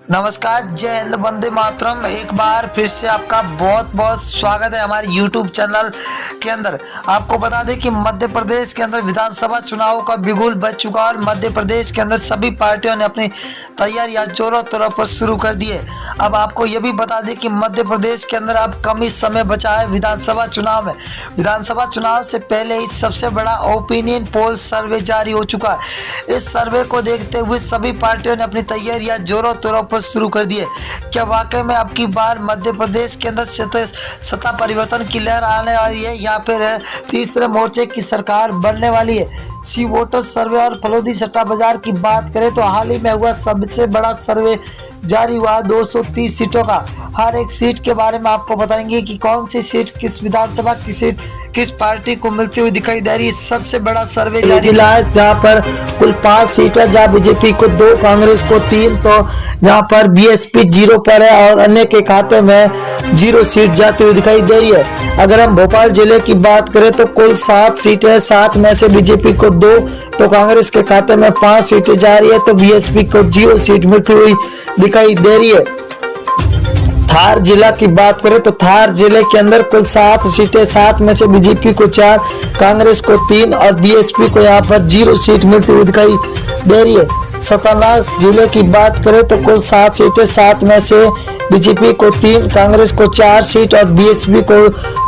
नमस्कार, जय हिंद, वंदे मातरम। एक बार फिर से आपका बहुत बहुत स्वागत है हमारे YouTube चैनल के अंदर। आपको बता दें कि मध्य प्रदेश के अंदर विधानसभा चुनाव का बिगुल बज चुका और मध्य प्रदेश के अंदर सभी पार्टियों ने अपनी तैयारियां जोरों तौर पर शुरू कर दी है। अब आपको यह भी बता दें कि मध्य प्रदेश के अंदर अब कम ही समय बचा है विधानसभा चुनाव में। विधानसभा चुनाव से पहले ही सबसे बड़ा ओपिनियन पोल सर्वे जारी हो चुका है। इस सर्वे को देखते हुए सभी पार्टियों ने अपनी तैयारियां जोरों तौरों पर शुरू कर दिए। क्या वाकई में अब की बार मध्य प्रदेश के अंदर सत्ता परिवर्तन की लहर आने वाली है या फिर तीसरे मोर्चे की सरकार बनने वाली है? सी वोटर सर्वे और फलोदी सट्टा बाजार की बात करें तो हाल ही में हुआ सबसे बड़ा सर्वे जारी हुआ 230 सीटों का। हर एक सीट के बारे में आपको बताएंगे कि कौन सी सीट किस विधानसभा की सीट किस पार्टी को मिलती हुई दिखाई दे रही है। सबसे बड़ा सर्वे जिला है जहाँ पर कुल 5 सीट है, जहाँ बीजेपी को 2, कांग्रेस को 3, तो यहाँ पर बीएसपी 0 पर है और अन्य के खाते में 0 सीट जाती हुई दिखाई दे रही है। अगर हम भोपाल जिले की बात करें तो कुल 7 सीटें है, 7 में से बीजेपी को 2, तो कांग्रेस के खाते में 5 सीटें जा रही है, तो बीएसपी को 0 सीट मिलती हुई दिखाई दे रही है। धार जिला की बात करें तो धार जिले के अंदर कुल 7 सीटें, 7 में से बीजेपी को 4, कांग्रेस को 3 और बीएसपी को यहाँ पर 0 सीट मिलती हुई दिखाई दे रही है। सतानाथ जिले की बात करें तो कुल 7 सीटें, 7 में से बीजेपी को 3, कांग्रेस को 4 सीट और बीएसपी को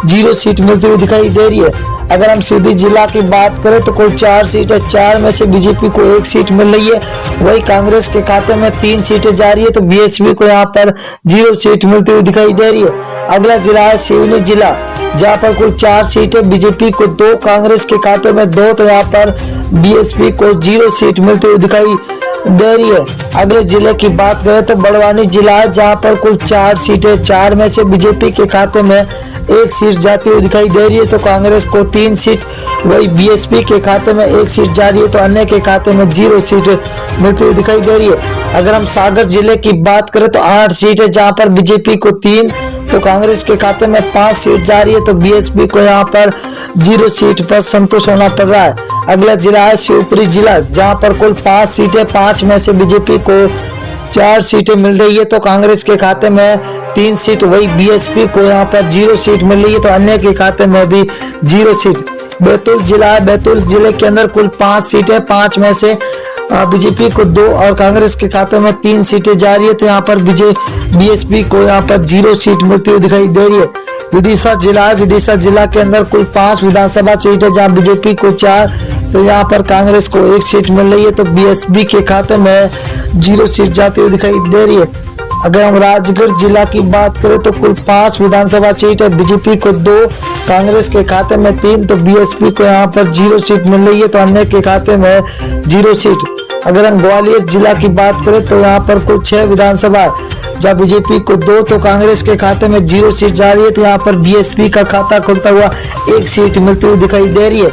0 सीट मिलती हुई दिखाई दे रही है। अगर हम सीधी जिला की बात करें तो कुल 4 सीटें, 4 में से बीजेपी को 1 सीट मिल रही है, वही कांग्रेस के खाते में 3 सीटें जा रही है, तो बीएसपी को यहाँ पर 0 सीट मिलती हुई दिखाई दे रही है। अगला जिला है सिवनी जिला, जहाँ पर कुल 4 सीटें, बीजेपी को 2, कांग्रेस के खाते में 2, तो यहाँ पर बीएसपी को 0 सीट मिलती हुई दिखाई दे रही है। अगले जिले की बात करें तो बड़वानी जिला है, जहाँ पर कुल 4 सीटें, 4 में से बीजेपी के खाते में 1 सीट जाती हुई दिखाई दे रही है, तो कांग्रेस को 3 सीट, वही बीएसपी के खाते में 1 सीट जा रही है, तो अन्य के खाते में 0 सीट मिलती हुई दिखाई दे रही है। अगर हम सागर जिले की बात करें तो 8 सीट है, जहाँ पर बीजेपी को 3, तो कांग्रेस के खाते में 5 सीट जा रही है, तो बीएसपी को यहाँ पर 0 सीट पर संतोष होना पड़ रहा है। अगला जिला है शिवपुरी जिला, जहाँ पर कुल 5 सीटें, 5 में से बीजेपी को 4 सीटें मिल रही है, तो कांग्रेस के खाते में 3 सीट, वही बीएसपी को यहाँ पर 0 सीट मिल रही है, तो अन्य के खाते में भी 0 सीट। बैतूल जिला है, बैतूल जिले के अंदर कुल 5 सीटें, 5 में से बीजेपी को 2 और कांग्रेस के खाते में 3 सीटें जा रही है, तो यहाँ पर बीएसपी को यहाँ पर 0 सीट मिलती हुई दिखाई दे रही है। विदिशा जिला है, विदिशा जिला के अंदर कुल 5 विधानसभा सीट है, जहाँ बीजेपी को 4, तो यहाँ पर कांग्रेस को 1 सीट मिल रही है, तो बीएसपी के खाते में 0 सीट जाती हुई दिखाई दे रही है। अगर हम राजगढ़ जिला की बात करें तो कुल 5 विधानसभा सीट है, बीजेपी को 2, कांग्रेस के खाते में 3, तो बीएसपी को यहाँ पर 0 सीट मिल रही है, तो अन्य के खाते में 0 सीट। अगर हम ग्वालियर जिला की बात करें तो यहाँ पर कुल 6 विधानसभा, जहाँ बीजेपी को 2, तो कांग्रेस के खाते में 0 सीट जा रही है, तो यहाँ पर बीएसपी का खाता खुलता हुआ 1 सीट मिलती हुई दिखाई दे रही है।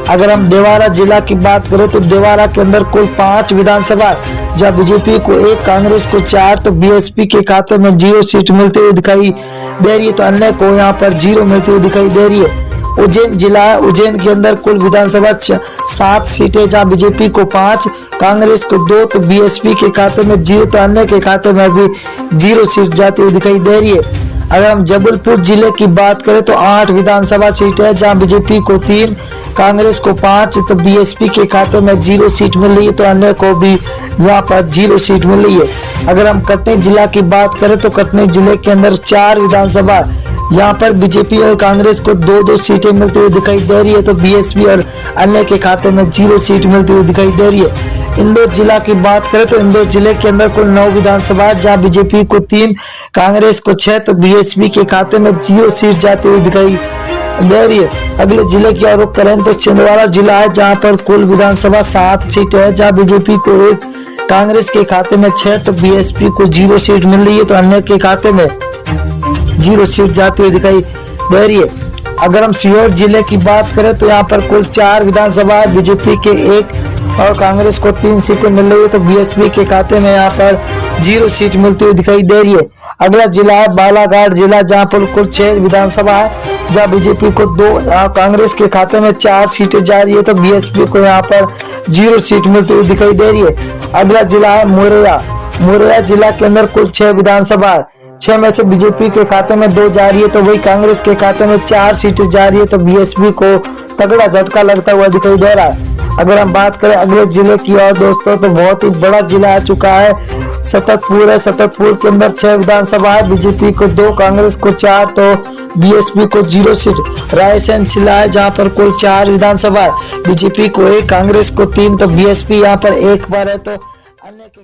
अगर हम देवारा जिला की बात करें तो देवारा के अंदर कुल 5 विधानसभा, जहाँ बीजेपी को 1, कांग्रेस को 4, तो बीएसपी के खाते में 0 सीट मिलती हुई दिखाई दे रही है, तो अन्य को यहाँ पर 0 मिलती हुई दिखाई दे रही है। उज्जैन जिला है, उज्जैन के अंदर कुल विधानसभा 7 सीटें, जहाँ बीजेपी को 5, कांग्रेस को 2, तो बीएसपी के खाते में 0, तो अन्य के खाते में भी 0 सीट जाती हुई दिखाई दे रही है। अगर हम जबलपुर जिले की बात करें तो 8 विधानसभा सीट है, जहाँ बीजेपी को 3, कांग्रेस को 5, तो बीएसपी के खाते में 0 सीट मिल रही है, तो अन्य को भी यहाँ पर 0 सीट मिल रही है। अगर हम कटनी जिला की बात करें तो कटनी जिले के अंदर 4 विधानसभा, यहाँ पर बीजेपी और कांग्रेस को 2-2 सीटें मिलती हुई दिखाई दे रही है, तो बीएसपी और अन्य के खाते में 0 सीट मिलती हुई दिखाई दे रही है। इंदौर जिला की बात करें तो इंदौर जिले के अंदर कुल 9 विधानसभा, जहाँ बीजेपी को 3, कांग्रेस को 6, तो बीएसपी के खाते में 0 सीट जाती हुई दिखाई दे रही है। अगले जिले की रुख करें तो छिंदवाड़ा जिला है, जहाँ पर कुल विधानसभा 7 सीट है, जहाँ बीजेपी को 1, कांग्रेस के खाते में 6, तो बीएसपी को 0 सीट मिल रही है, तो अन्य के खाते में 0 सीट जाती हुई दिखाई दे रही है। अगर हम सीहोर जिले की बात करें तो यहाँ पर कुल 4 विधानसभा, बीजेपी के 1 और कांग्रेस को 3 सीटें मिल रही है, तो बीएसपी के खाते में यहाँ पर 0 सीट मिलती हुई दिखाई दे रही है। अगला जिला है बालाघाट जिला, जहाँ पर कुल 6 विधानसभा है, जहाँ बीजेपी को 2, कांग्रेस के खाते में 4 सीटें जा रही है, तो बीएसपी को यहाँ पर 0 सीट मिलती हुई दिखाई दे रही है। अगला जिला है मुरैया, मुरैना जिला के अंदर कुल 6 विधानसभा, 6 में से बीजेपी के खाते में 2 जा रही है, तो वही कांग्रेस के खाते में 4 सीटें जा रही है। तो बीएसपी को तगड़ा झटका लगता हुआ दिखाई दे रहा है। अगर हम बात करें अगले जिले की और दोस्तों, तो बहुत ही बड़ा जिला आ चुका है, सततपुर है। सततपुर के अंदर 6 विधानसभा है, बीजेपी को 2, कांग्रेस को 4, तो बीएसपी को 0 सीट। रायसेन जिला है जहां पर कुल 4 विधानसभा है, बीजेपी को 1, कांग्रेस को 3, तो बीएसपी यहां पर 1 पर है। तो अन्य के